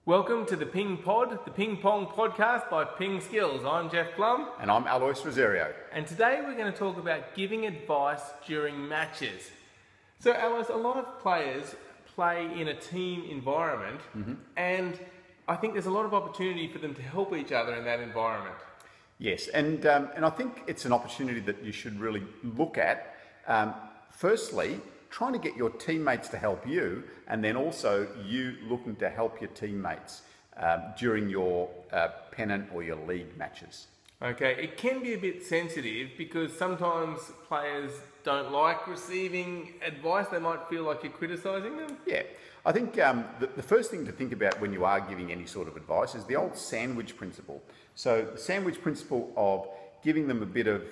Welcome to the PingPod, the Ping Pong podcast by PingSkills. I'm Jeff Plumb. And I'm Alois Rosario. And today we're going to talk about giving advice during matches. So Alois, a lot of players play in a team environment, and I think there's a lot of opportunity for them to help each other in that environment. Yes, and I think it's an opportunity that you should really look at. Firstly, trying to get your teammates to help you, and then also you looking to help your teammates during your pennant or your league matches. Okay, it can be a bit sensitive because sometimes players don't like receiving advice. They might feel like you're criticising them. Yeah, I think the first thing to think about when you are giving any sort of advice is the old sandwich principle. So the sandwich principle of giving them a bit of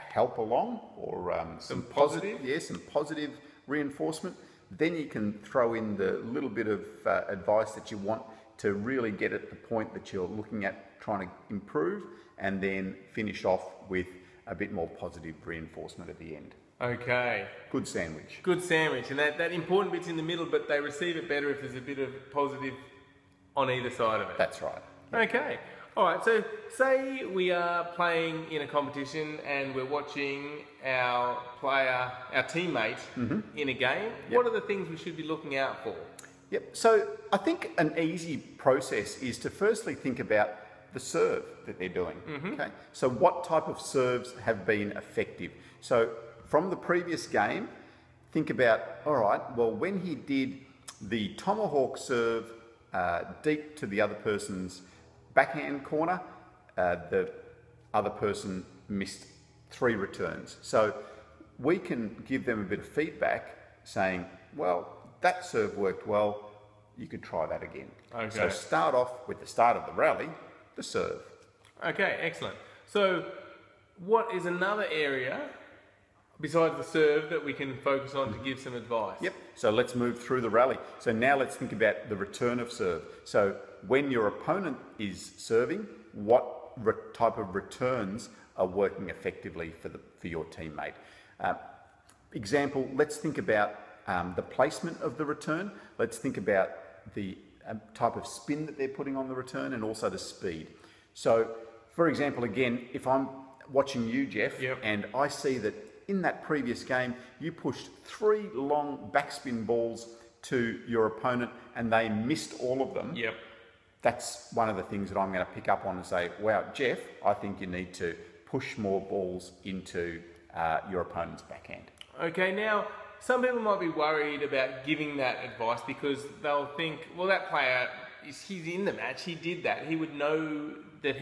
help along, or some positive reinforcement. Then you can throw in the little bit of advice that you want to really get at the point that you're looking at trying to improve, and then finish off with a bit more positive reinforcement at the end. Okay. Good sandwich. Good sandwich. And that important bit's in the middle, but they receive it better if there's a bit of positive on either side of it. That's right. Okay. All right, so say we are playing in a competition and we're watching our teammate in a game. Yep. What are the things we should be looking out for? Yep, so I think an easy process is to firstly think about the serve that they're doing. Okay, so what type of serves have been effective? So from the previous game, think about, all right, well, when he did the tomahawk serve deep to the other person's backhand corner, the other person missed 3 returns. So we can give them a bit of feedback saying, well, that serve worked well, you could try that again. Okay. So start off with the start of the rally, the serve. Okay, excellent. So what is another area besides the serve that we can focus on to give some advice? Yep, so let's move through the rally. So now let's think about the return of serve. So when your opponent is serving, what type of returns are working effectively for your teammate? Example, let's think about the placement of the return. Let's think about the type of spin that they're putting on the return, and also the speed. So, for example, again, if I'm watching you, Jeff, and I see that in that previous game, you pushed 3 long backspin balls to your opponent and they missed all of them. Yep. That's one of the things that I'm going to pick up on and say, wow, Jeff, I think you need to push more balls into your opponent's backhand. Okay, now, some people might be worried about giving that advice because they'll think, well, that player, he's in the match, he did that. He would know that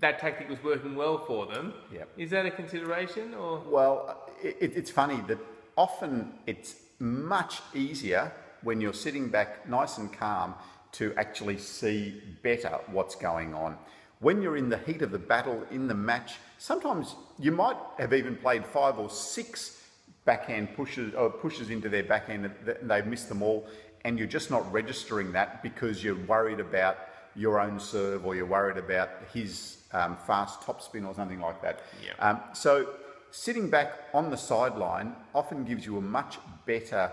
that tactic was working well for them. Yep. Is that a consideration? Or? Well, it's funny that often it's much easier when you're sitting back nice and calm to actually see better what's going on. When you're in the heat of the battle, in the match, sometimes you might have even played 5 or 6 backhand pushes into their backhand and they've missed them all, and you're just not registering that because you're worried about your own serve, or you're worried about his fast topspin or something like that. Yep. So sitting back on the sideline often gives you a much better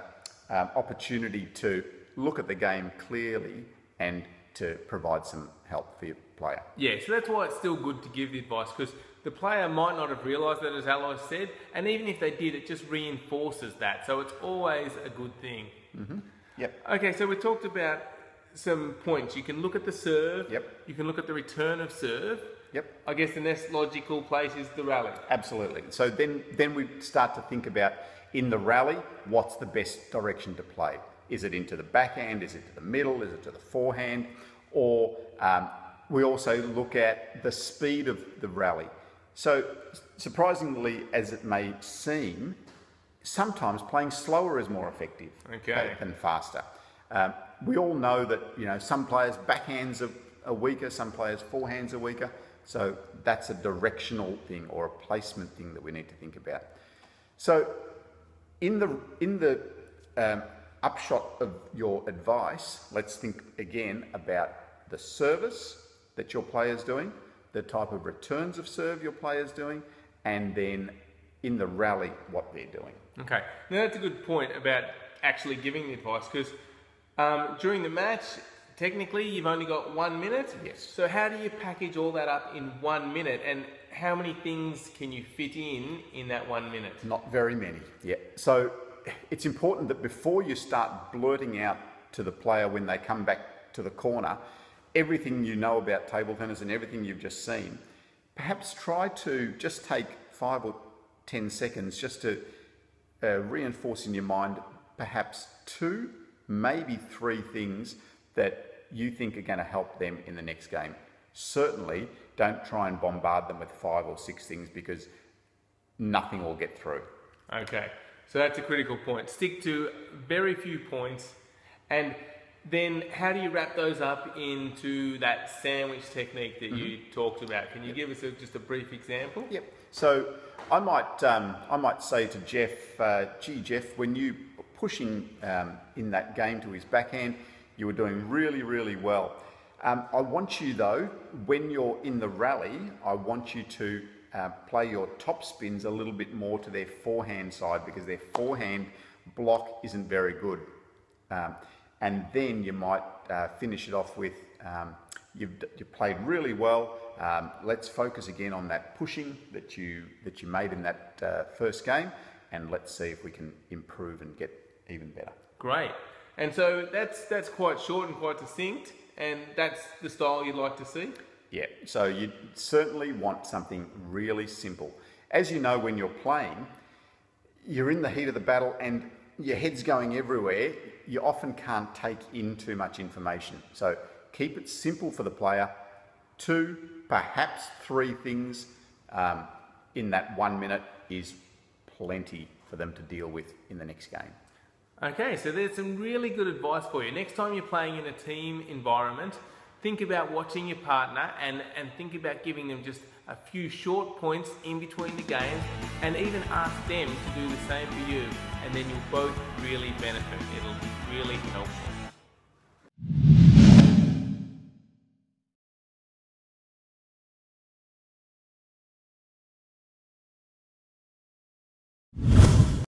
opportunity to look at the game clearly and to provide some help for your player. Yeah, so that's why it's still good to give the advice, because the player might not have realised that, as Alois said, and even if they did, it just reinforces that. So it's always a good thing. Yep. Okay, so we talked about some points. You can look at the serve. Yep. You can look at the return of serve. Yep. I guess the next logical place is the rally. Absolutely. So then we start to think about, in the rally, what's the best direction to play? Is it into the backhand? Is it to the middle? Is it to the forehand? Or we also look at the speed of the rally. So surprisingly, as it may seem, sometimes playing slower is more effective than faster. We all know that some players' backhands are weaker, some players' forehands are weaker. So that's a directional thing or a placement thing that we need to think about. So in the upshot of your advice, let's think again about the service that your player's doing, the type of returns of serve your player's doing, and then in the rally, what they're doing. Okay, now that's a good point about actually giving the advice, because During the match, technically you've only got 1 minute. Yes. So how do you package all that up in 1 minute, and how many things can you fit in that 1 minute? Not very many. Yeah. So it's important that before you start blurting out to the player when they come back to the corner, everything you know about table tennis and everything you've just seen, perhaps try to just take 5 or 10 seconds just to reinforce in your mind perhaps 2, maybe 3 things that you think are going to help them in the next game. Certainly don't try and bombard them with 5 or 6 things, because nothing will get through. Okay, so that's a critical point. Stick to very few points, and then how do you wrap those up into that sandwich technique that you talked about? Can you give us just a brief example? Yep. So I might say to Jeff, gee Jeff, when you pushing in that game to his backhand, you were doing really, really well. I want you though, when you're in the rally, I want you to play your top spins a little bit more to their forehand side, because their forehand block isn't very good. And then you might finish it off with, you played really well. Let's focus again on that pushing that you made in that first game, and let's see if we can improve and get even better. Great. And so that's quite short and quite succinct, and that's the style you'd like to see? Yeah, so you certainly want something really simple. As you know, when you're playing, you're in the heat of the battle and your head's going everywhere. You often can't take in too much information. So keep it simple for the player. 2, perhaps 3 things in that 1 minute is plenty for them to deal with in the next game. Okay, so there's some really good advice for you. Next time you're playing in a team environment, think about watching your partner and think about giving them just a few short points in between the games, and even ask them to do the same for you, and then you'll both really benefit. It'll be really helpful.